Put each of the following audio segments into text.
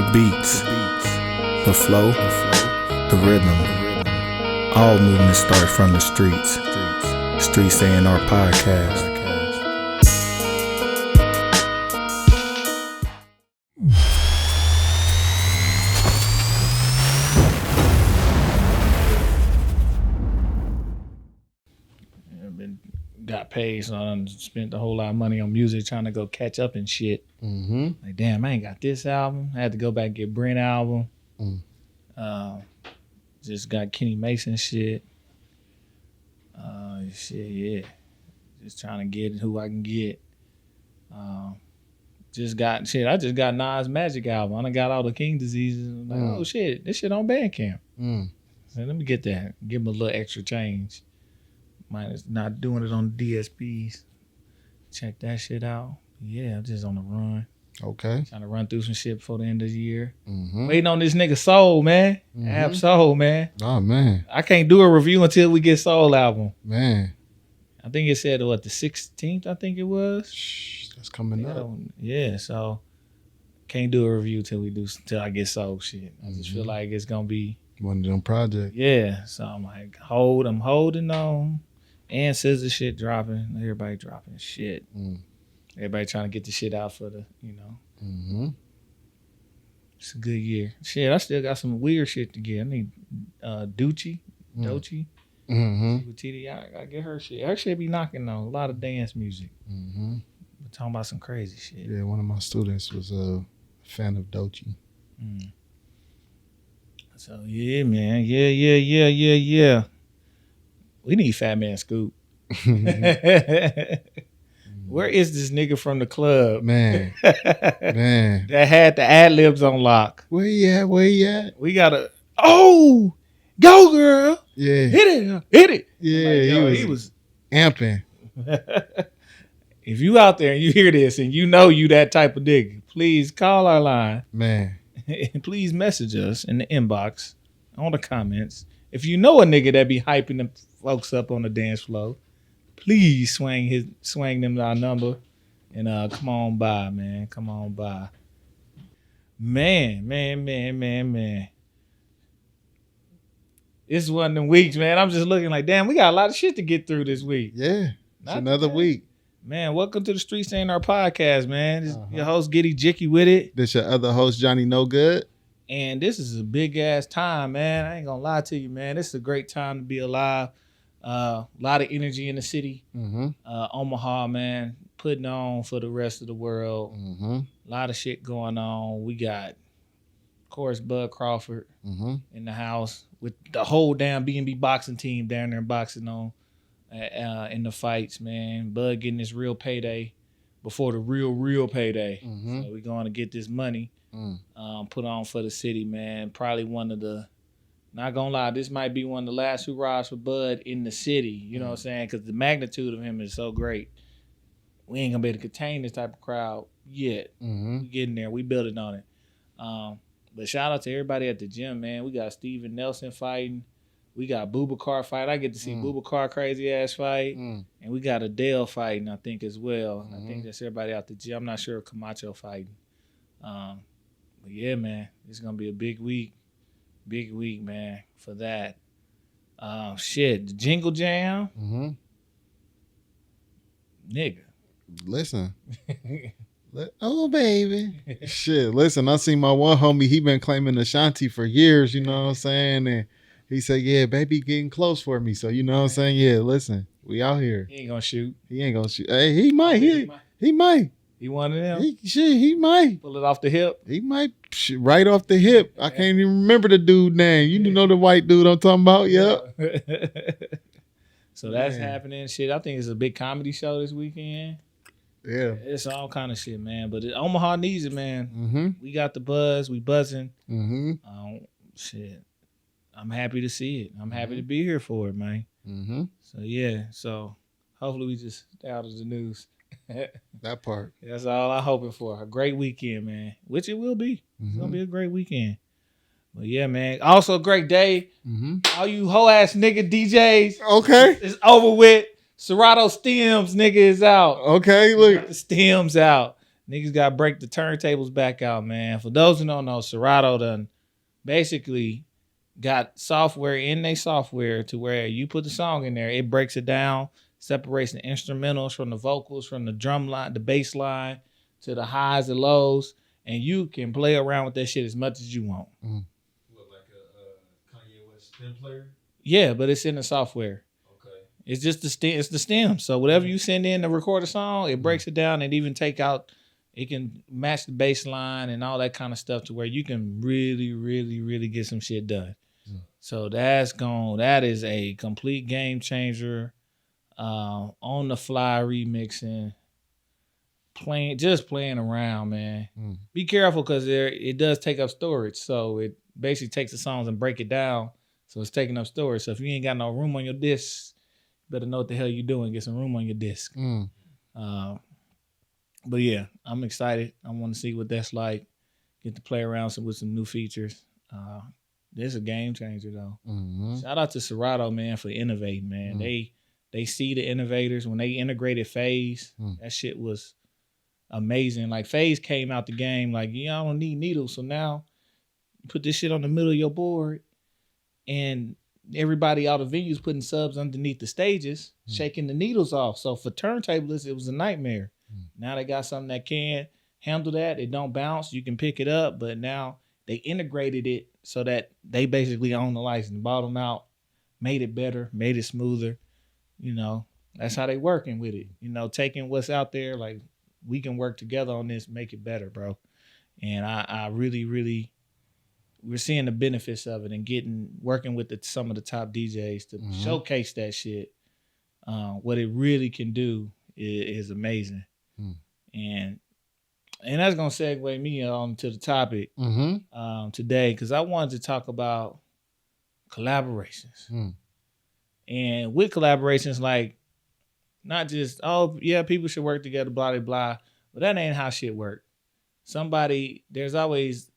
The beats, the flow, the rhythm. All movement starts from the streets. Streets A&R Podcast. Got paid, so I spent a whole lot of money on music trying to go catch up and shit. Like, damn, I ain't got this album. I had to go back and get Brent album. Just got Kenny Mason shit. Yeah. Just trying to get who I can get. I just got Nas Magic album. I done got all the King diseases. I'm like, oh shit, this shit on Bandcamp. So let me get that. Give him a little extra change. Minus not doing it on DSPs. Check that shit out. Yeah, I'm just on the run. Okay. Trying to run through some shit before the end of the year. Waiting on this nigga Soul, man. Ab Soul, man. Oh, man. I can't do a review until we get Soul album. Man. I think it said, the 16th, I think it was? That's coming up. Yeah, so can't do a review till I get Soul shit. I just feel like it's going to be one of them projects. Yeah, so I'm like, I'm holding on. And SZA shit dropping. Everybody dropping shit. Everybody trying to get the shit out for the, It's a good year. Shit, I still got some weird shit to get. I need Doechii. With TDI. I gotta get her shit. Her shit be knocking on. A lot of dance music. We're talking about some crazy shit. Yeah, one of my students was a fan of Doechii. So, yeah, man. Yeah. We need Fat Man Scoop. Where is this nigga from the club? Man. That had the ad-libs on lock. Where he at? We gotta, go girl. Yeah. Hit it. Yeah, like, he was amping. If you out there and you hear this and you know you that type of nigga, please call our line. Man. And please message us in the inbox, on the comments. If you know a nigga that be hyping them folks up on the dance floor, please swing them our number and come on by, man. Come on by. Man. It's one of them weeks, man. I'm just looking like, damn, we got a lot of shit to get through this week. Yeah. It's another week. Man, welcome to the Streets A&R Podcast, man. This is your host, getEJIKEwithit. This your other host, Jonny No Good. And this is a big ass time, man. I ain't gonna lie to you, man. This is a great time to be alive. A lot of energy in the city. Omaha, man, putting on for the rest of the world. A lot of shit going on. We got, of course, Bud Crawford in the house with the whole damn B&B boxing team down there boxing on in the fights, man. Bud getting this real payday before the real payday. So we going to get this money. Put on for the city, man. Probably one of the, not gonna lie, this might be one of the last hurrahs for Bud in the city. You know what I'm saying? Because the magnitude of him is so great. We ain't gonna be able to contain this type of crowd yet. We getting there. We building on it. But shout out to everybody at the gym, man. We got Steven Nelson fighting. We got Boubacar fight. I get to see Boubacar crazy ass fight. And we got Adele fighting, I think, as well. I think that's everybody out the gym. I'm not sure if Camacho fighting. But yeah, man, it's gonna be a big week, man, for that. The Jingle Jam, nigga. Listen, oh baby, shit. Listen, I seen my one homie. He been claiming Ashanti for years. You know what I'm saying? And he said, "Yeah, baby, getting close for me." So you know what I'm saying? Yeah, listen, we out here. He ain't gonna shoot. Hey, he might. He might. He one of them? He might. Pull it off the hip? He might. Right off the hip. I can't even remember the dude name. You know the white dude I'm talking about? Yep. So that's happening. Shit, I think it's a big comedy show this weekend. Yeah. It's all kind of shit, man. But Omaha needs it, man. We got the buzz. We buzzing. Shit. I'm happy to see it. I'm happy to be here for it, man. So, yeah. So, hopefully we just stay out of the news. That part. That's all I'm hoping for. A great weekend, man. Which it will be. It's gonna be a great weekend. But yeah, man. Also a great day. All you hoe ass nigga DJs. Okay. It's over with. Serato Stems nigga is out. Okay, look. The stems out. Niggas got to break the turntables back out, man. For those who don't know, Serato done basically got software in their software to where you put the song in there, it breaks it down, separates the instrumentals from the vocals, from the drum line, the bass line, to the highs and lows, and you can play around with that shit as much as you want. What, like a Kanye West stem player? Yeah, but it's in the software. Okay. It's just it's the stem. So whatever you send in to record a song, it breaks it down and even take out. It can match the bass line and all that kind of stuff to where you can really, really, really get some shit done. So that is a complete game changer. On the fly remixing, playing around, man. Be careful because it does take up storage. So it basically takes the songs and break it down. So it's taking up storage. So if you ain't got no room on your disc, you better know what the hell you're doing. Get some room on your disc. But yeah, I'm excited. I want to see what that's like. Get to play around with some new features. This is a game changer though. Shout out to Serato, man, for innovating, man. They see the innovators. When they integrated Phase, that shit was amazing. Like Phase came out the game like, I don't need needles. So now you put this shit on the middle of your board and everybody, all the venues putting subs underneath the stages, shaking the needles off. So for turntablists, it was a nightmare. Now they got something that can handle that. It don't bounce. You can pick it up, but now they integrated it so that they basically own the license, bought them out, made it better, made it smoother. That's how they working with it. Taking what's out there, like we can work together on this, make it better, bro. And I really, really, we're seeing the benefits of it and working with some of the top DJs to showcase that shit. What it really can do is amazing. And that's gonna segue me on to the topic today, because I wanted to talk about collaborations. And with collaborations, like not just, people should work together, blah, blah, blah, but that ain't how shit work. There's always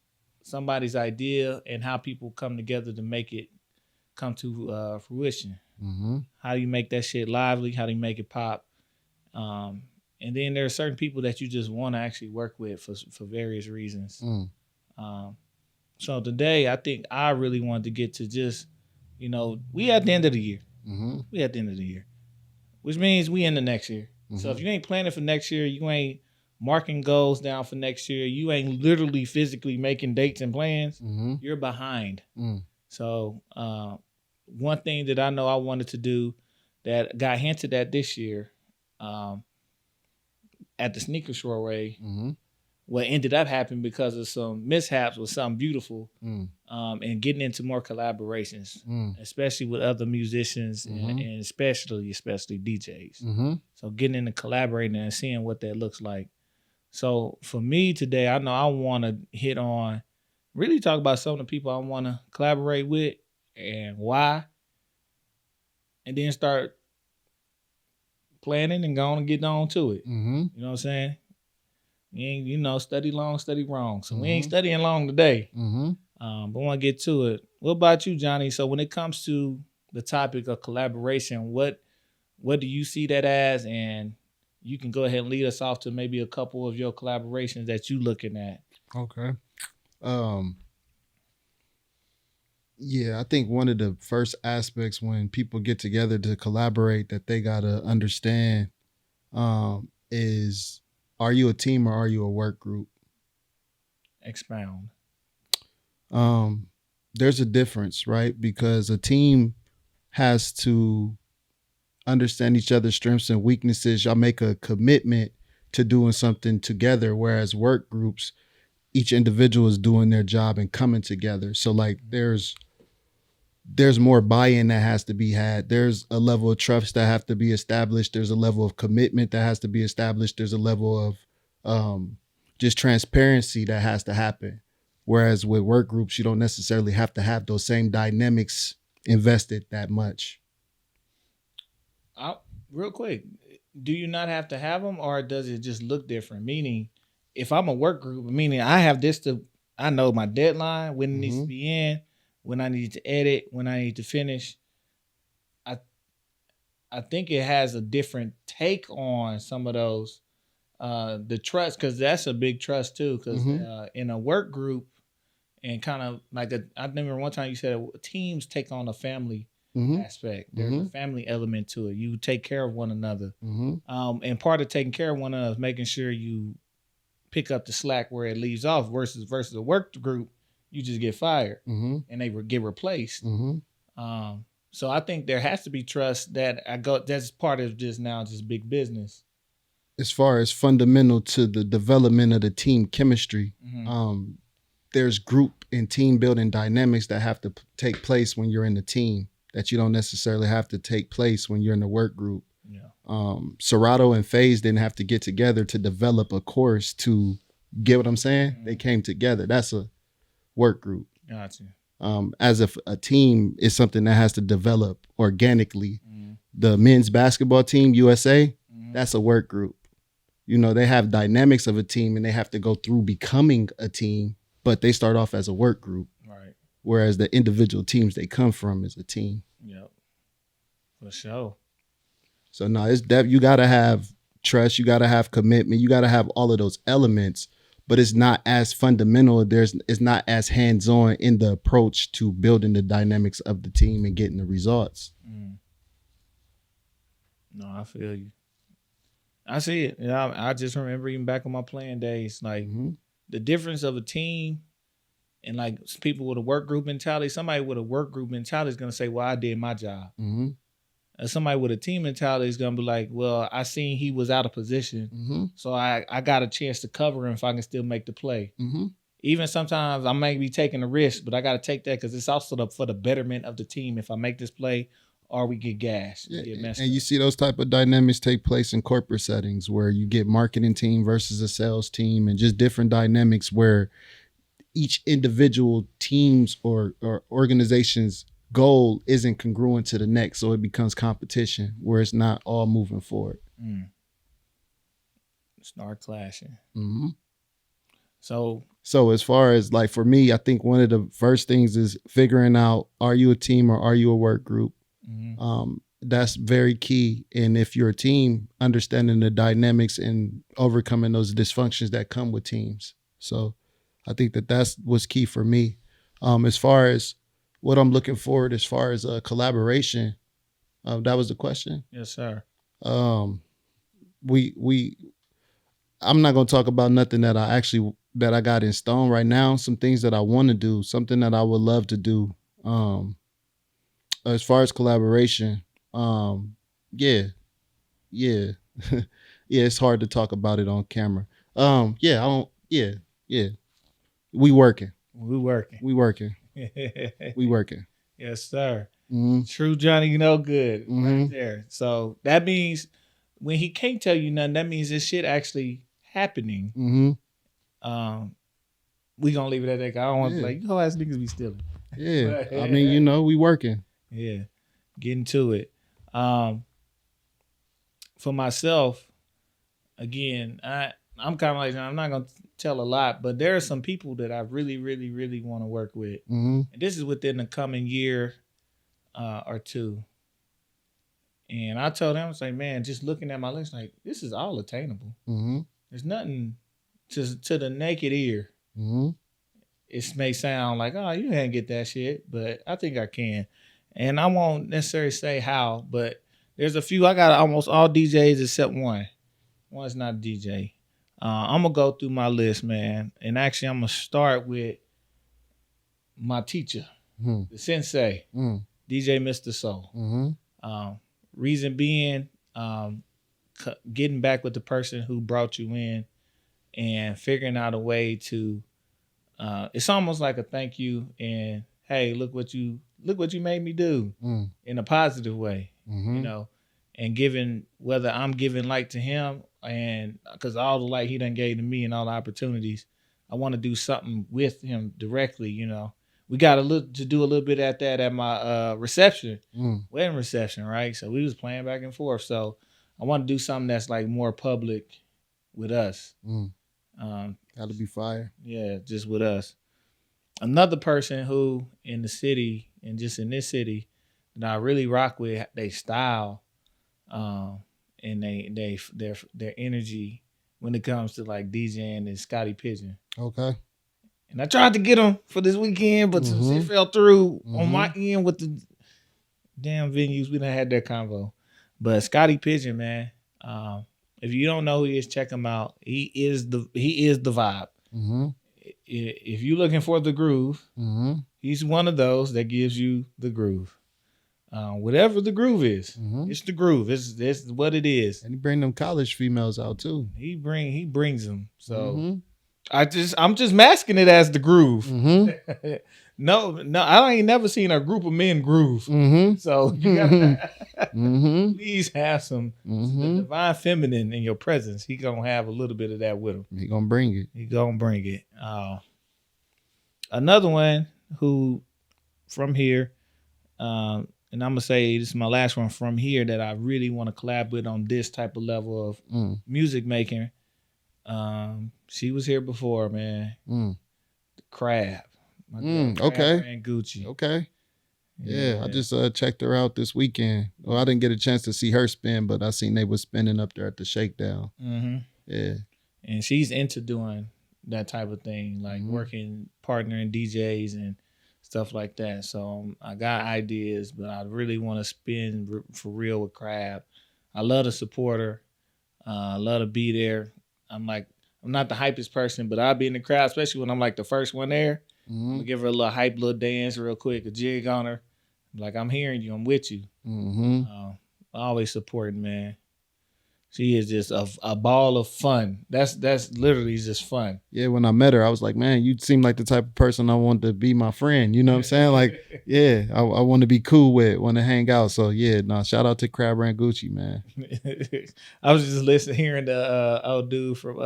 somebody's idea and how people come together to make it come to fruition. How do you make that shit lively? How do you make it pop? And then there are certain people that you just want to actually work with for various reasons. So today, I think I really wanted to get to just, we at the end of the year. We at the end of the year, which means we in the next year. So if you ain't planning for next year, you ain't marking goals down for next year, you ain't literally physically making dates and plans, you're behind. So one thing that I know I wanted to do that got hinted at this year, at the sneaker soiree, what ended up happening because of some mishaps with something beautiful, and getting into more collaborations, especially with other musicians and especially DJs. So getting into collaborating and seeing what that looks like. So for me today, I know I want to hit on, really talk about some of the people I want to collaborate with and why, and then start planning and going and getting on to it. You know what I'm saying? We ain't, study long, study wrong. So we ain't studying long today. But I want to get to it. What about you, Jonny? So when it comes to the topic of collaboration, what do you see that as? And you can go ahead and lead us off to maybe a couple of your collaborations that you looking at. Okay. Yeah, I think one of the first aspects when people get together to collaborate that they got to understand is, are you a team or are you a work group? Expound. There's a difference, right? Because a team has to understand each other's strengths and weaknesses. Y'all make a commitment to doing something together, whereas work groups, each individual is doing their job and coming together. So like there's more buy-in that has to be had. There's a level of trust that have to be established. There's a level of commitment that has to be established. There's a level of just transparency that has to happen. Whereas with work groups, you don't necessarily have to have those same dynamics invested that much. Real quick, do you not have to have them, or does it just look different? Meaning, if I'm a work group, meaning I know my deadline, when it needs to be in, when I need to edit, when I need to finish. I think it has a different take on some of those the trust, because that's a big trust too. Because Mhm. in a work group, and kind of like I remember one time you said teams take on a family Mhm. aspect. There's a family element to it. You take care of one another, Mhm. and part of taking care of one another is making sure you pick up the slack where it leaves off. Versus a work group, you just get fired Mhm. and they get replaced. Mhm. So I think there has to be trust that that's part of just now just big business. As far as fundamental to the development of the team chemistry, Mm-hmm. there's group and team building dynamics that have to take place when you're in the team that you don't necessarily have to take place when you're in the work group. Yeah. Serato and FaZe didn't have to get together to develop a course to get what I'm saying. Mm-hmm. They came together. That's a work group. Gotcha. As if a team is something that has to develop organically. Mm-hmm. The men's basketball team, USA, Mm-hmm. that's a work group. You know, they have dynamics of a team and they have to go through becoming a team, but they start off as a work group. Right. Whereas the individual teams they come from is a team. Yep. For sure. So no, it's you gotta have trust, you gotta have commitment, you gotta have all of those elements, but it's not as fundamental. It's not as hands-on in the approach to building the dynamics of the team and getting the results. Mm. No, I feel you. I see it. Yeah, I just remember even back on my playing days, like the difference of a team and like people with a work group mentality. Somebody with a work group mentality is gonna say, "Well, I did my job." Mm-hmm. And somebody with a team mentality is gonna be like, "Well, I seen he was out of position, so I got a chance to cover him if I can still make the play." Mm-hmm. Even sometimes I may be taking a risk, but I got to take that because it's also for the betterment of the team. If I make this play, or we get gashed, Yeah, get messed and you up. see those type of dynamics take place in corporate settings where you get marketing team versus a sales team and just different dynamics where each individual team's or organization's goal isn't congruent to the next. So it becomes competition where it's not all moving forward. Start clashing. Mm-hmm. So as far as like for me, I think one of the first things is figuring out, are you a team or are you a work group? That's very key. And if you're a team, understanding the dynamics and overcoming those dysfunctions that come with teams. So I think that's what's key for me. As far as what I'm looking forward, as far as collaboration, that was the question. yes, sir. I'm not going to talk about nothing that I got in stone right now. Some things that I want to do, something that I would love to do. As far as collaboration, yeah, yeah, yeah. It's hard to talk about it on camera. Yeah, I don't. Yeah, yeah. We working. We working. We working. Yes, sir. Mm-hmm. True Johnny, you know good. Mm-hmm. Right there. So that means when he can't tell you nothing, that means this shit actually happening. Mm-hmm. We gonna leave it at that. I don't want to like, yo ass niggas be stealing. Yeah. I mean, we working. Yeah. Getting to it. For myself, again, I'm kind of like, I'm not gonna tell a lot, but there are some people that I really, really, really want to work with. Mm-hmm. And this is within the coming year or two. And I told him, I was like, man, just looking at my list, like, this is all attainable. Mm-hmm. There's nothing to the naked ear. Mm-hmm. It may sound like, oh, you can't get that shit, but I think I can. And I won't necessarily say how, but there's a few. I got almost all DJs except one. One's not a DJ. I'm going to go through my list, man. And actually, I'm going to start with my teacher, the sensei, DJ Mr. Soul. Reason being, getting back with the person who brought you in and figuring out a way to, it's almost like a thank you and, hey, look what you made me do in a positive way, you know, and giving, whether I'm giving light to him and because all the light he done gave to me and all the opportunities, I want to do something with him directly, you know. We got to do a little bit at that at my reception, wedding reception, right? So we was playing back and forth. So I want to do something that's like more public with us. Got to be fire. Yeah, just with us. Another person who in the city and just in this city that I really rock with, they style, and their energy when it comes to like DJing is Scotty Pigeon. Okay. And I tried to get him for this weekend, but since it fell through on my end with the damn venues, we done had that convo. But Scotty Pigeon, man, if you don't know who he is, check him out. He is the vibe. If you're looking for the groove, he's one of those that gives you the groove. Whatever the groove is, it's the groove. It's what it is. And he bring them college females out too. He brings them. So I'm just masking it as the groove. No, I ain't never seen a group of men groove. So you gotta please have some the divine feminine in your presence. He gonna have a little bit of that with him. He gonna bring it. He gonna bring it. Another one who from here, and I'm gonna say this is my last one from here that I really want to collab with on this type of level of music making. She was here before, man. The Crab. Okay. And Gucci. Okay. Yeah, I just checked her out this weekend. Well, I didn't get a chance to see her spin, but I seen they was spinning up there at the Shakedown. Yeah. And she's into doing that type of thing, like working, partnering DJs and stuff like that. So I got ideas, but I really want to spin for real with Crab. I love to support her. I love to be there. I'm not the hypest person, but I'll be in the crowd, especially when I'm like the first one there. I'm gonna give her a little hype, little dance real quick, a jig on her. Like, I'm hearing you, I'm with you. Always supporting, man. She is just a ball of fun. That's literally just fun. Yeah, when I met her, I was like, man, you seem like the type of person I want to be my friend. You know what I'm saying? Like, yeah, I want to be cool with, want to hang out. So yeah, shout out to Crab Brand Gucci, man. I was just hearing the old dude from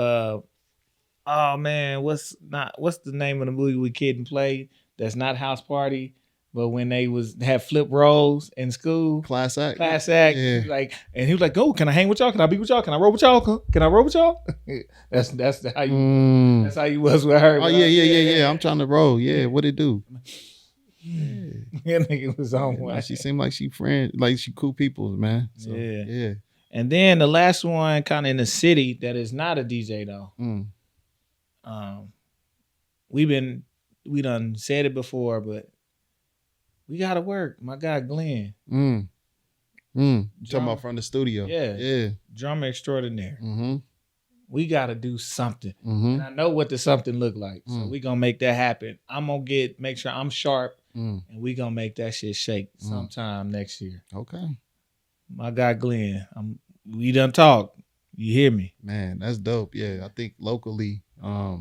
oh man, what's the name of the movie we Kid and Play? That's not House Party, but when they had flip roles in school. Class Act. Yeah. Like, and he was like, "Oh, can I hang with y'all? Can I be with y'all? Can I roll with y'all? Can I roll with y'all?" that's how you that's how you was with her. Oh yeah. I'm trying to roll. Yeah, what it do? Yeah, nigga was on one. She seemed like she cool people, man. So, yeah. And then the last one, kind of in the city, that is not a DJ though. We done said it before, but we gotta work. My guy Glenn. Talking about from the studio. Yeah. Drummer extraordinaire. We gotta do something. And I know what the something look like. So we gonna make that happen. I'm gonna make sure I'm sharp, and we gonna make that shit shake sometime next year. Okay. My guy Glenn. We done talked. You hear me? Man, that's dope. Yeah. I think locally, I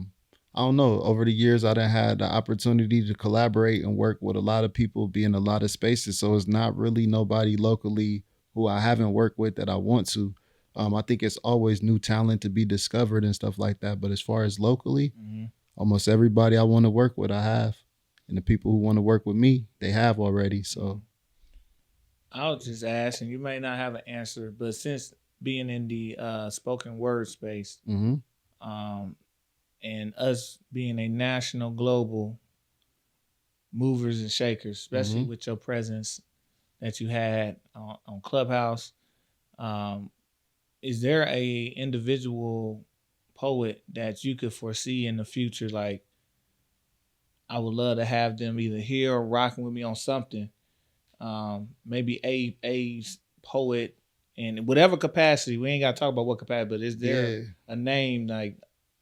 don't know. Over the years, I done had the opportunity to collaborate and work with a lot of people, be in a lot of spaces. So it's not really nobody locally who I haven't worked with that I want to. I think it's always new talent to be discovered and stuff like that. But as far as locally, almost everybody I want to work with, I have. And the people who want to work with me, they have already. So I'll just ask, and you may not have an answer, but since being in the spoken word space, and us being a national, global movers and shakers, especially with your presence that you had on Clubhouse, is there a individual poet that you could foresee in the future? Like, I would love to have them either here or rocking with me on something. Maybe a poet in whatever capacity. We ain't got to talk about what capacity, but is there a name like,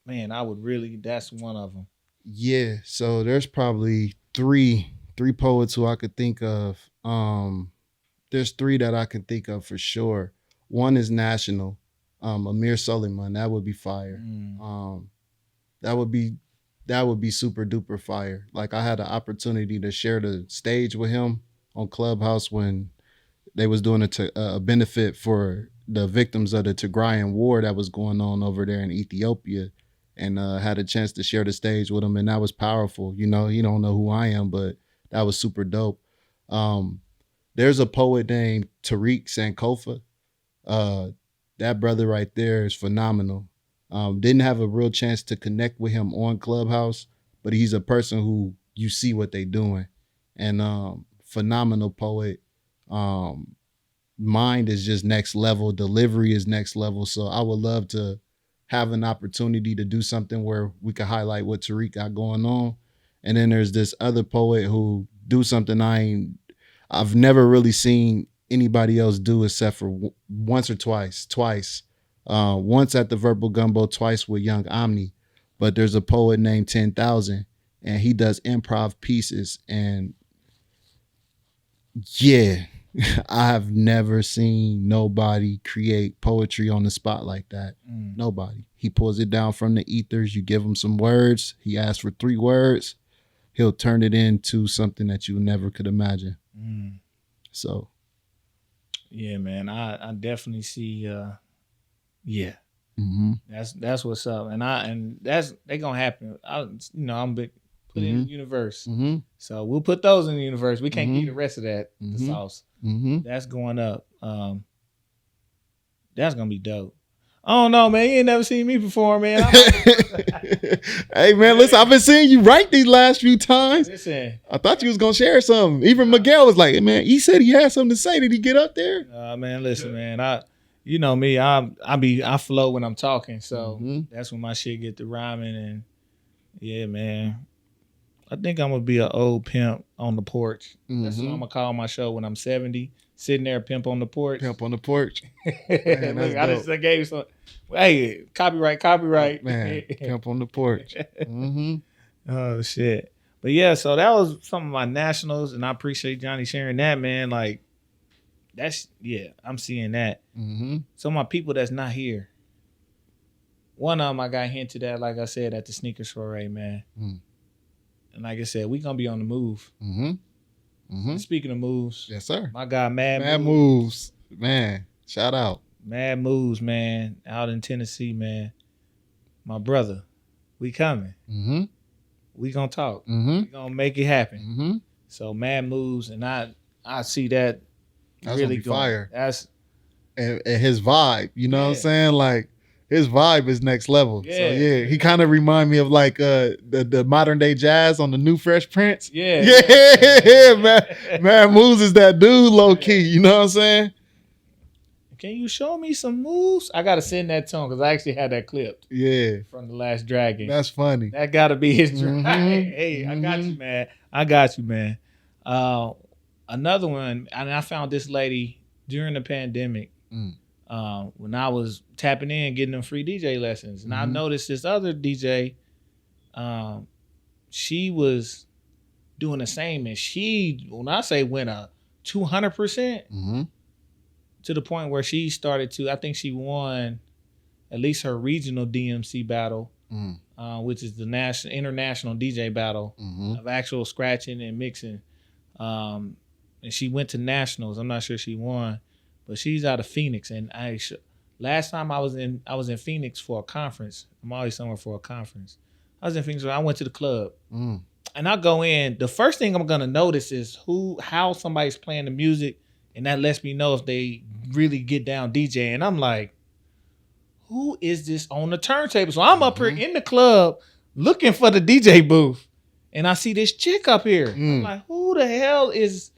man, that's one of them. Yeah. So there's probably three poets who I could think of. There's three that I can think of for sure. One is national. Amir Suleiman. That would be fire. That would be super duper fire. Like, I had the opportunity to share the stage with him on Clubhouse when they was doing a benefit for the victims of the Tigrayan war that was going on over there in Ethiopia. And had a chance to share the stage with him, and that was powerful. You know, he don't know who I am, but that was super dope. There's a poet named Tariq Sankofa. That brother right there is phenomenal. Didn't have a real chance to connect with him on Clubhouse, but he's a person who you see what they doing. And phenomenal poet. Mind is just next level. Delivery is next level. So I would love to have an opportunity to do something where we could highlight what Tariq got going on. And then there's this other poet who do something I've never really seen anybody else do except for once or twice. Once at the Verbal Gumbo, twice with Young Omni. But there's a poet named 10,000, and he does improv pieces. And yeah, I have never seen nobody create poetry on the spot like that. Nobody. He pulls it down from the ethers. You give him some words. He asks for 3 words. He'll turn it into something that you never could imagine. So, yeah, man, I definitely see. Yeah, that's what's up, and they gonna happen. I'm big. Put it in the universe. So we'll put those in the universe. We can't eat the rest of that, the sauce. That's going up. That's going to be dope. I don't know, man. You ain't never seen me perform, man. Hey, man, listen, I've been seeing you write these last few times. Listen. I thought you was going to share something. Even Miguel was like, hey, man, he said he had something to say. Did he get up there? Man, listen, man. You know me. I flow when I'm talking. So that's when my shit get to rhyming. And yeah, man. I think I'm gonna be an old pimp on the porch. That's what I'm gonna call my show when I'm 70. Sitting there, pimp on the porch. Pimp on the porch. Man, look, I just gave you some. Hey, copyright. Man, pimp on the porch. Oh shit! But yeah, so that was some of my nationals, and I appreciate Jonny sharing that, man. Like, I'm seeing that. Some of my people that's not here. One of them I got hinted at, like I said, at the sneaker soiree, man. And like I said, we gonna be on the move. Speaking of moves, yes, sir. My guy, Mad Moves, man. Shout out, Mad Moves, man, out in Tennessee, man. My brother, we coming. We gonna talk. We gonna make it happen. So Mad Moves, and I see that that's really going fire. That's and his vibe. You know what I'm saying? Like, his vibe is next level. So yeah, he kind of remind me of like the modern day jazz on the new Fresh Prince. Yeah, man. Moves is that dude low key. You know what I'm saying? Can you show me some moves? I gotta send that to him because I actually had that clipped. Yeah, from The Last Dragon. That's funny. That gotta be his drag. Hey, I got you, man. Another one, and I found this lady during the pandemic. When I was tapping in, getting them free DJ lessons. And I noticed this other DJ, she was doing the same. And she, when I say went up 200%, to the point where she started to, I think she won at least her regional DMC battle, which is the international DJ battle of actual scratching and mixing. And she went to nationals. I'm not sure she won. But she's out of Phoenix, and last time I was in Phoenix for a conference. I'm always somewhere for a conference. I was in Phoenix. I went to the club, and I go in. The first thing I'm gonna notice is how somebody's playing the music, and that lets me know if they really get down DJing. And I'm like, who is this on the turntable? So I'm up here in the club looking for the DJ booth, and I see this chick up here. I'm like, who the hell is?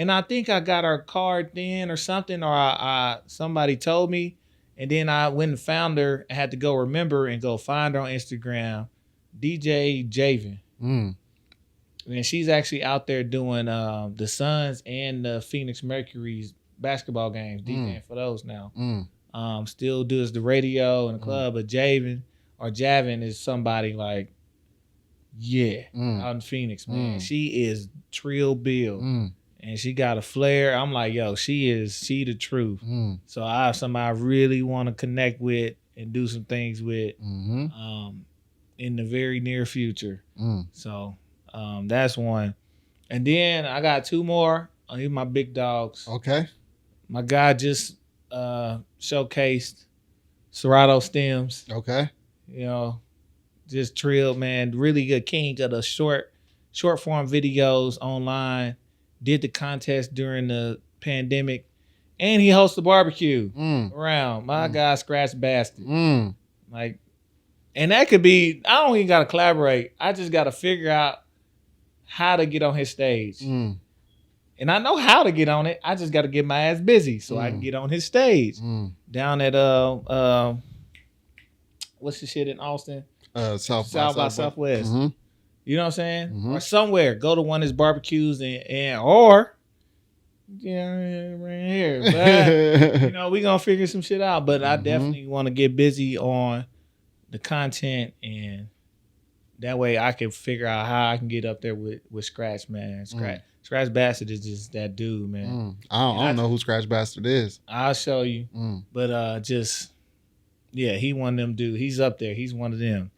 And I think I got her card then or something, or somebody told me. And then I went and found her. I had to go remember and go find her on Instagram, getEJIKEwithit. And she's actually out there doing the Suns and the Phoenix Mercury's basketball games, DJing for those now. Still does the radio and the club, but Javin is somebody like, out in Phoenix, man. She is Trill Bill. And she got a flair. I'm like, yo, she the truth. So I have somebody I really want to connect with and do some things with in the very near future. So that's one. And then I got 2 more. These are my big dogs. Okay. My guy just showcased Serato Stems. Okay. You know, just Trill, man. Really good king of the short form videos online. Did the contest during the pandemic, and he hosts the barbecue around. My guy, Scratch Bastard. Like, and that could be, I don't even got to collaborate. I just got to figure out how to get on his stage. And I know how to get on it. I just got to get my ass busy so I can get on his stage. Down at, what's the shit in Austin? South by Southwest. Mm-hmm. You know what I'm saying? Mhm. Or somewhere. Go to one of his barbecues and or right here. But you know, we gonna figure some shit out. But I definitely want to get busy on the content, and that way I can figure out how I can get up there with Scratch, man. Scratch Bastard is just that dude, man. I don't know who Scratch Bastard is. I'll show you. But just he one of them dudes. He's up there. He's one of them.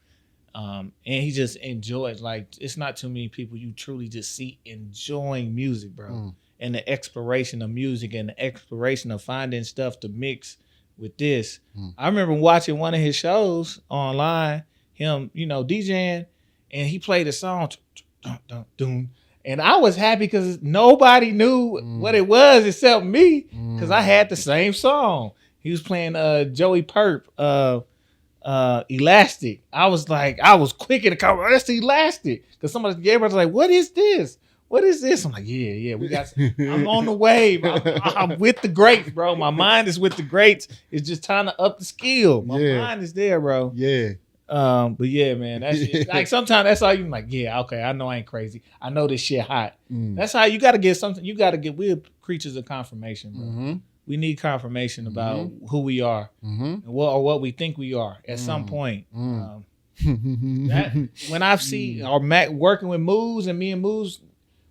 And he just enjoys, like, it's not too many people you truly just see enjoying music, bro. And the exploration of music and the exploration of finding stuff to mix with this. I remember watching one of his shows online, him, you know, DJing, and he played a song, and I was happy because nobody knew what it was except me, because I had the same song. He was playing Joey Perp, Elastic. I was quick in the car. That's Elastic. Because everybody was like, what is this? What is this? I'm like, yeah, we got. I'm on the wave. I'm with the greats, bro. My mind is with the greats. It's just time to up the skill. My mind is there, bro. Yeah. But yeah, man, that's it. Like sometimes that's all you like. Yeah, okay, I know I ain't crazy. I know this shit hot. That's how you got to get something. You got to get. We're creatures of confirmation, bro. We need confirmation about who we are and what we think we are at some point. When I've seen or Mac working with Moves, and me and Moves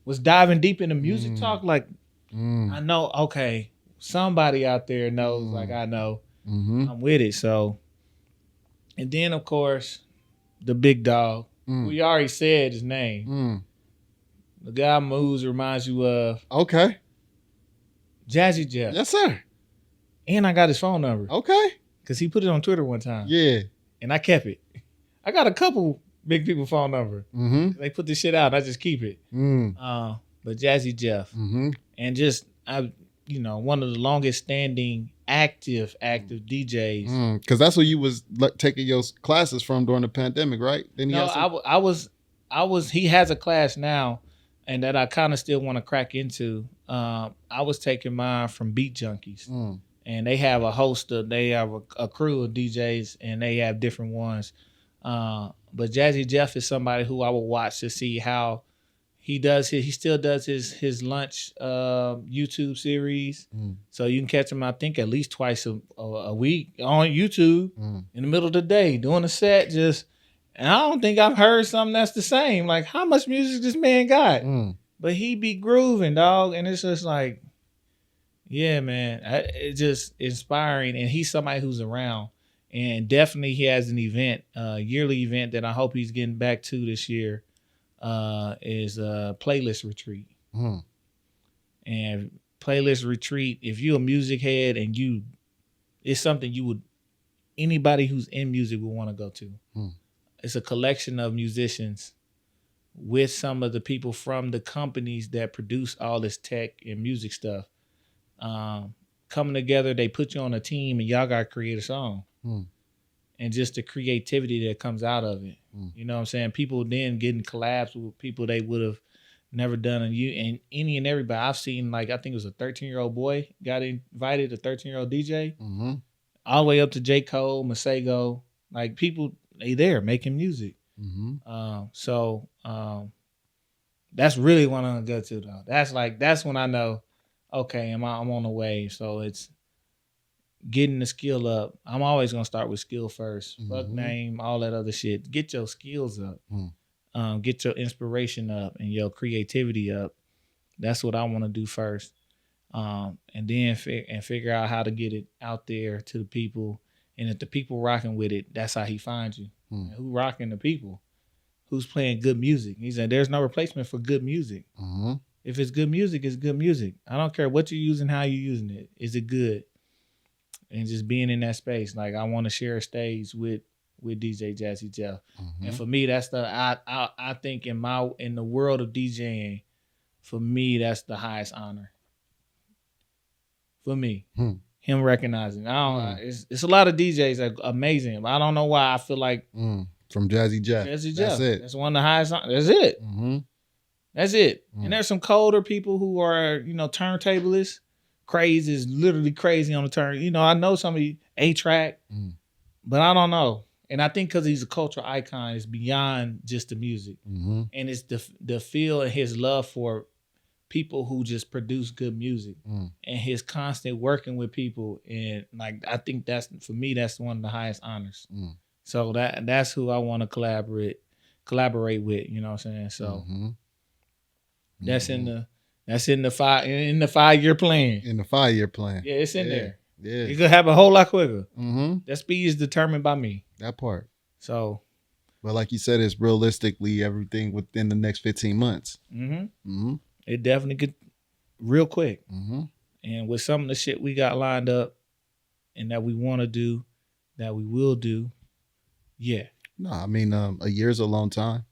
was diving deep into music talk, like I know, okay, somebody out there knows, like I know, I'm with it. So, and then of course, the big dog. We already said his name. The guy Moves reminds you of. Okay. Jazzy Jeff. Yes, sir. And I got his phone number. Okay. Because he put it on Twitter one time. Yeah. And I kept it. I got a couple big people phone number. They put this shit out. I just keep it. But Jazzy Jeff. And just, one of the longest standing active DJs. Because that's where you was taking your classes from during the pandemic, right? Then I was, he has a class now, and that I kind of still want to crack into. I was taking mine from Beat Junkies, and they have they have a crew of DJs, and they have different ones. But Jazzy Jeff is somebody who I will watch to see how he still does his lunch YouTube series. So you can catch him, I think, at least twice a week on YouTube in the middle of the day doing a set. And I don't think I've heard something that's the same. Like, how much music this man got? But he be grooving, dog. And it's just like, yeah, man. It's just inspiring. And he's somebody who's around. And definitely he has an event, a yearly event that I hope he's getting back to this year, is a playlist retreat. And playlist retreat, if you're a music head and it's something anybody who's in music would want to go to. It's a collection of musicians with some of the people from the companies that produce all this tech and music stuff coming together. They put you on a team and y'all got to create a song. And just the creativity that comes out of it. You know what I'm saying? People then getting collabs with people they would have never done. And any and everybody. I've seen, like, I think it was a 13-year-old boy got invited, a 13-year-old DJ, all the way up to J. Cole, Masego. Like, people, they there making music. So that's really what I'm gonna go to, though. That's when I know, okay, I'm on the wave. So it's getting the skill up. I'm always gonna start with skill first. Fuck name, all that other shit. Get your skills up. Get your inspiration up and your creativity up. That's what I want to do first. And then figure out how to get it out there to the people. And if the people rocking with it, that's how he finds you. Who rocking the people? Who's playing good music? He said, there's no replacement for good music. If it's good music, it's good music. I don't care what you're using, how you're using it. Is it good? And just being in that space. Like, I want to share a stage with DJ Jazzy Jeff. And for me, that's I think in the world of DJing, for me, that's the highest honor. For me. Him recognizing. It's a lot of DJs that are amazing, but I don't know why I feel like from Jazzy Jeff. Jazzy Jeff. That's it. That's one of the highest. That's it. That's it. And there's some colder people who are, turntablists. Craze is literally crazy on the turn. I know somebody A-Track, but I don't know. And I think because he's a cultural icon, it's beyond just the music. Mm-hmm. And it's the feel and his love for people who just produce good music and his constant working with people. And like, I think that's, for me, that's one of the highest honors. So that's who I want to collaborate with, you know what I'm saying? So that's in the 5-year plan. In the 5-year plan. Yeah, it's in there. Yeah. It could happen a whole lot quicker. Mm-hmm. That speed is determined by me. That part. So, but like you said, it's realistically everything within the next 15 months. It definitely could real quick. Mm-hmm. And with some of the shit we got lined up and that we want to do, that we will do, yeah. No, I mean, a year's a long time.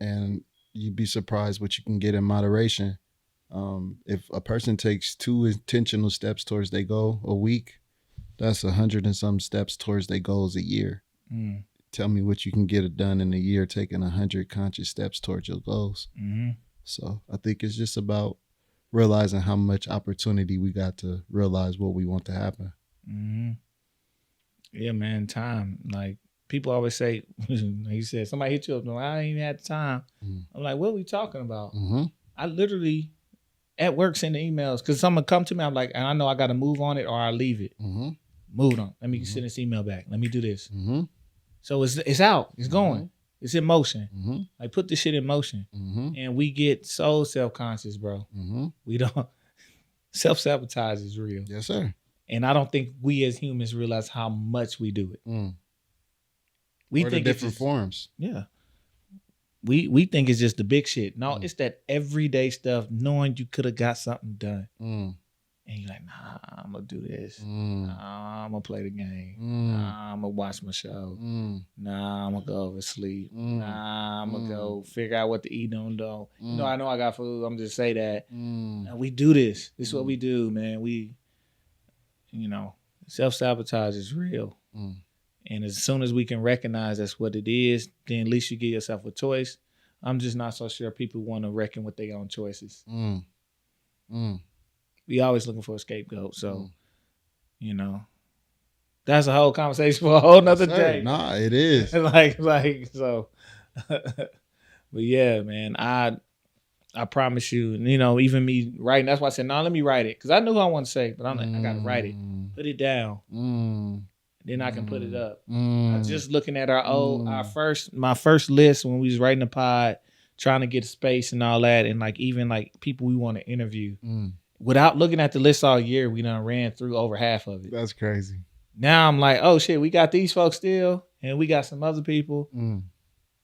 And you'd be surprised what you can get in moderation. If a person takes 2 intentional steps towards their goal a week, that's 100 and some steps towards their goals a year. Tell me what you can get it done in a year, taking 100 conscious steps towards your goals. So I think it's just about realizing how much opportunity we got to realize what we want to happen. Yeah, man, time. Like, people always say, like you said, somebody hit you up, I ain't even had time. I'm like, what are we talking about? I literally, at work, send the emails because someone come to me, I'm like, and I know I got to move on it or I leave it. Move on. Let me send this email back. Let me do this. So it's out. It's going. It's in motion. Like, put this shit in motion. And we get so self-conscious, bro. We don't. Self-sabotage is real. Yes, sir. And I don't think we as humans realize how much we do it. We think the different forms. Yeah. We think it's just the big shit. No, it's that everyday stuff, knowing you could have got something done. And you're like, nah, I'm going to do this. Nah, I'm going to play the game. Nah, I'm going to watch my show. Nah, I'm going to go oversleep. Nah, I'm going to go figure out what to eat on though. You know, I know I got food. I'm just say that. And we do this. This is what we do, man. We, you know, self-sabotage is real. And as soon as we can recognize that's what it is, then at least you give yourself a choice. I'm just not so sure people want to reckon with their own choices. We always looking for a scapegoat. So, you know, that's a whole conversation for a whole nother day. Nah, it is. like so. But yeah, man, I promise you, you know, even me writing, that's why I said, no, let me write it. Because I knew what I want to say, but I'm like, I got to write it. Put it down. Then I can put it up. I'm just looking at my first list when we was writing the pod, trying to get space and all that, and like even like people we want to interview. Without looking at the list all year, we done ran through over half of it. That's crazy. Now I'm like, oh shit, we got these folks still, and we got some other people.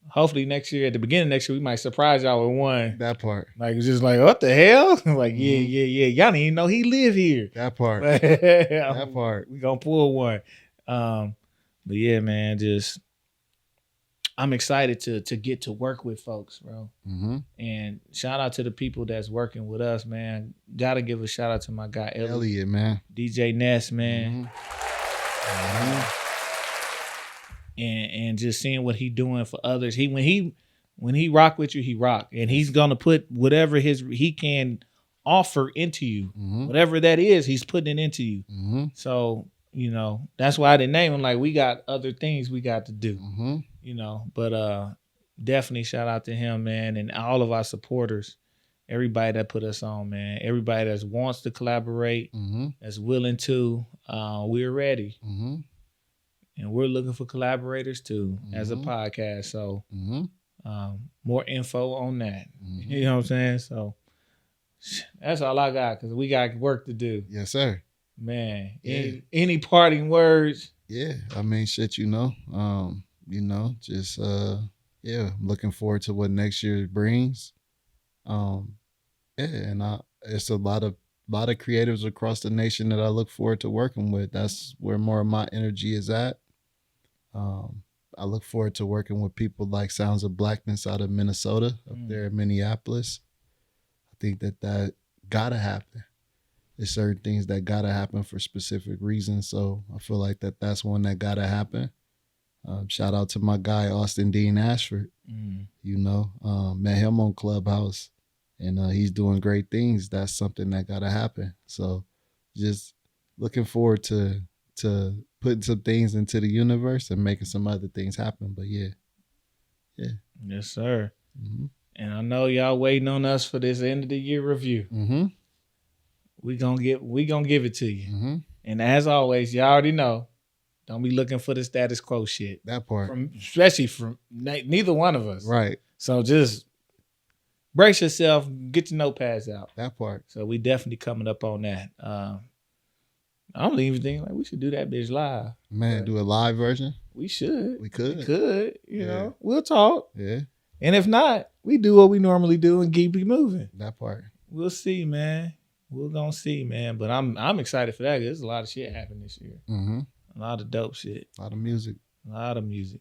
Hopefully next year, at the beginning of next year, we might surprise y'all with one. That part. Like, it's just like, what the hell? Like, yeah. Y'all didn't even know he live here. That part. That part. We gonna pull one. But yeah, man, just I'm excited to get to work with folks, bro. And shout out to the people that's working with us, man. Gotta give a shout out to my guy Elliot, man. DJ Ness, man. And just seeing what he doing for others. When he rock with you, he rock, and he's gonna put whatever he can offer into you, whatever that is, he's putting it into you. So, you know, that's why I didn't name him. Like, we got other things we got to do, you know. But definitely shout out to him, man, and all of our supporters, everybody that put us on, man, everybody that wants to collaborate, that's willing to. We're ready, and we're looking for collaborators too as a podcast. So more info on that. You know what I'm saying? So that's all I got, because we got work to do. Yes, sir. Man, any parting words? Yeah, I mean, shit, you know, just I'm looking forward to what next year brings. And it's a lot of creatives across the nation that I look forward to working with. That's where more of my energy is at. I look forward to working with people like Sounds of Blackness out of Minnesota, up there in Minneapolis. I think that gotta happen. There's certain things that gotta happen for specific reasons. So I feel like that's one that gotta happen. Shout out to my guy, Austin Dean Ashford. You know, met him on Clubhouse, and he's doing great things. That's something that gotta happen. So just looking forward to putting some things into the universe and making some other things happen. But yeah. Yes, sir. Mm-hmm. And I know y'all waiting on us for this end of the year review. Mm-hmm. We gonna give it to you. Mm-hmm. And as always, y'all already know, don't be looking for the status quo shit. That part. Especially from neither one of us. Right. So just brace yourself, get your notepads out. That part. So we definitely coming up on that. I don't even think like we should do that bitch live. Man, do a live version? We should. We could. We could. You know, we'll talk. Yeah. And if not, we do what we normally do and keep it moving. That part. We'll see, man. We're gonna see, man. But I'm excited for that because there's a lot of shit happening this year. Mm-hmm. A lot of dope shit. A lot of music. A lot of music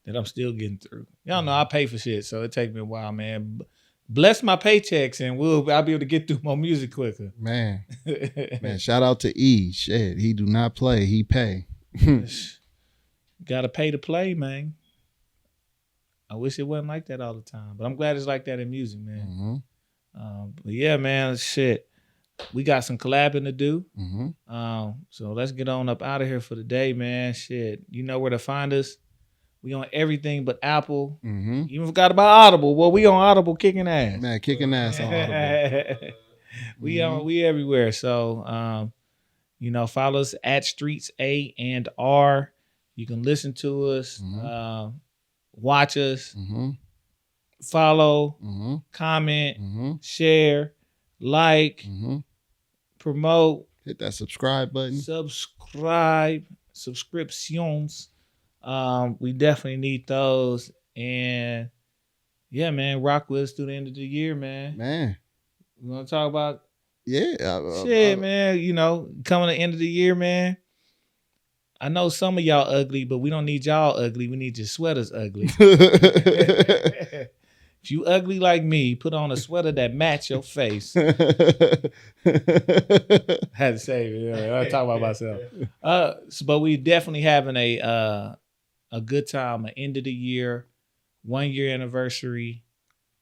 that I'm still getting through. Y'all know I pay for shit, so it takes me a while, man. Bless my paychecks and I'll be able to get through more music quicker. Man. Man, shout out to E. Shit, he do not play. He pay. Gotta pay to play, man. I wish it wasn't like that all the time, but I'm glad it's like that in music, man. Mm-hmm. But yeah, man, shit. We got some collabing to do. Mm-hmm. So let's get on up out of here for the day, man. Shit. You know where to find us. We on everything but Apple. Mm-hmm. You even forgot about Audible. Well, we on Audible kicking ass. Man, kicking ass on Audible. We everywhere. So you know, follow us at Streets A&R. You can listen to us, watch us, follow, comment, share, like, promote. Hit that subscribe button. Subscriptions. We definitely need those. And yeah, man, rock with us through the end of the year, man. Man. We want to talk about shit, man. You know, coming to the end of the year, man. I know some of y'all ugly, but we don't need y'all ugly. We need your sweaters ugly. If you ugly like me, put on a sweater that match your face. I had to say it. I talk about myself. But we definitely having a good time, an end of the year, 1 year anniversary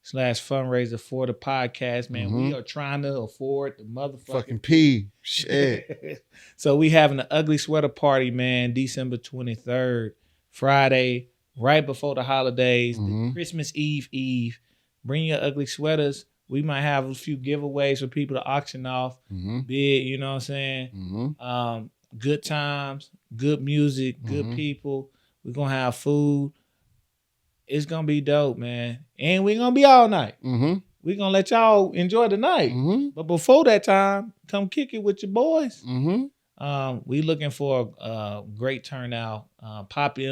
/ fundraiser for the podcast, man. We are trying to afford the motherfucking P. Shit. So we having an ugly sweater party, man, December 23rd, Friday, right before the holidays, the Christmas Eve. Bring your ugly sweaters. We might have a few giveaways for people to auction off. Bid, you know what I'm saying? Good times, good music, good people. We're going to have food. It's going to be dope, man. And we're going to be all night. We're going to let y'all enjoy the night. But before that time, come kick it with your boys. We looking for a great turnout. Pop in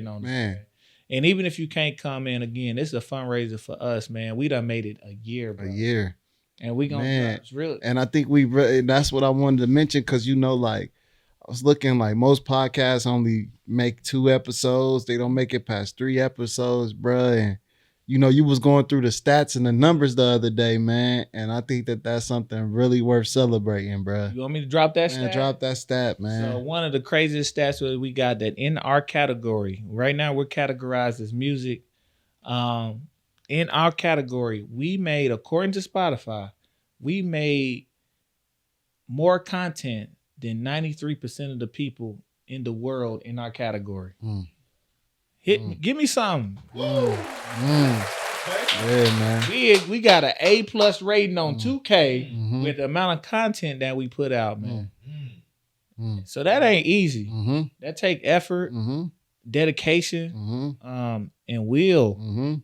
on man. This. And even if you can't come in, again, this is a fundraiser for us, man. We done made it a year, bro. A year. And we going to really. And I think that's what I wanted to mention because, you know, like, I was looking like most podcasts only make 2 episodes. They don't make it past 3 episodes, bruh. And, you know, you was going through the stats and the numbers the other day, man. And I think that's something really worth celebrating, bruh. You want me to drop that stat? Drop that stat, man. So one of the craziest stats that we got that in our category, right now we're categorized as music. In our category, we made, according to Spotify, we made more content than 93% of the people in the world in our category. Give me something. Yeah, man. We got an A+ rating on 2K with the amount of content that we put out, man. So that ain't easy. That take effort, dedication, and will.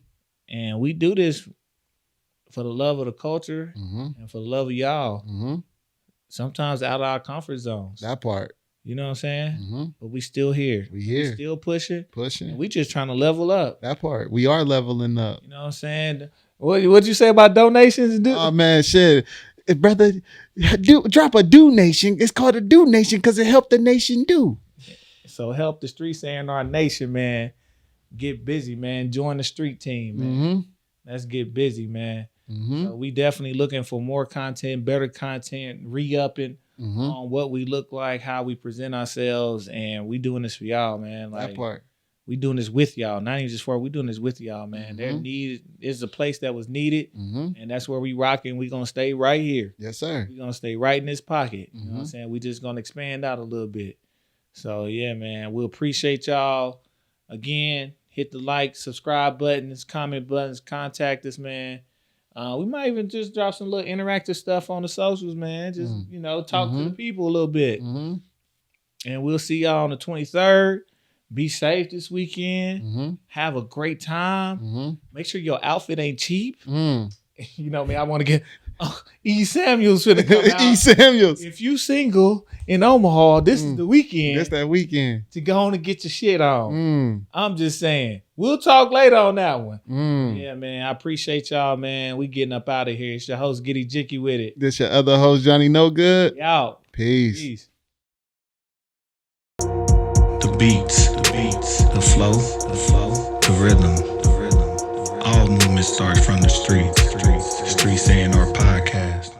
And we do this for the love of the culture and for the love of y'all. Sometimes out of our comfort zones. That part. You know what I'm saying? But we still here. We here. We still pushing. Pushing. And we just trying to level up. That part. We are leveling up. You know what I'm saying? What'd you say about donations? Oh, man, shit. Brother, drop a do nation. It's called a do nation because it helped the nation do. So help the Streets A&R Nation, man. Get busy, man. Join the street team, man. Let's get busy, man. So we definitely looking for more content, better content, re-upping on what we look like, how we present ourselves, and we doing this for y'all, man. Like, that part. We doing this with y'all, not even just for. We doing this with y'all, man. There is a place that was needed, and that's where we rocking. We gonna stay right here. Yes, sir. We gonna stay right in this pocket. You know what I'm saying? We just gonna expand out a little bit. So yeah, man, we appreciate y'all. Again, hit the like, subscribe buttons, comment buttons, contact us, man. We might even just drop some little interactive stuff on the socials, man. Just, talk to the people a little bit. Mm-hmm. And we'll see y'all on the 23rd. Be safe this weekend. Mm-hmm. Have a great time. Mm-hmm. Make sure your outfit ain't cheap. Mm. You know me, I want to get E. Samuels finna come out. E. Samuels. If you single in Omaha, this is the weekend. That's that weekend. To go on and get your shit on. Mm. I'm just saying. We'll talk later on that one. Mm. Yeah, man. I appreciate y'all, man. We getting up out of here. It's your host, getEJIKEwithit. This your other host, Jonny No Good. Y'all. Peace. The beats, the flow, the rhythm. All movement starts from the streets. Streets A&R Podcast.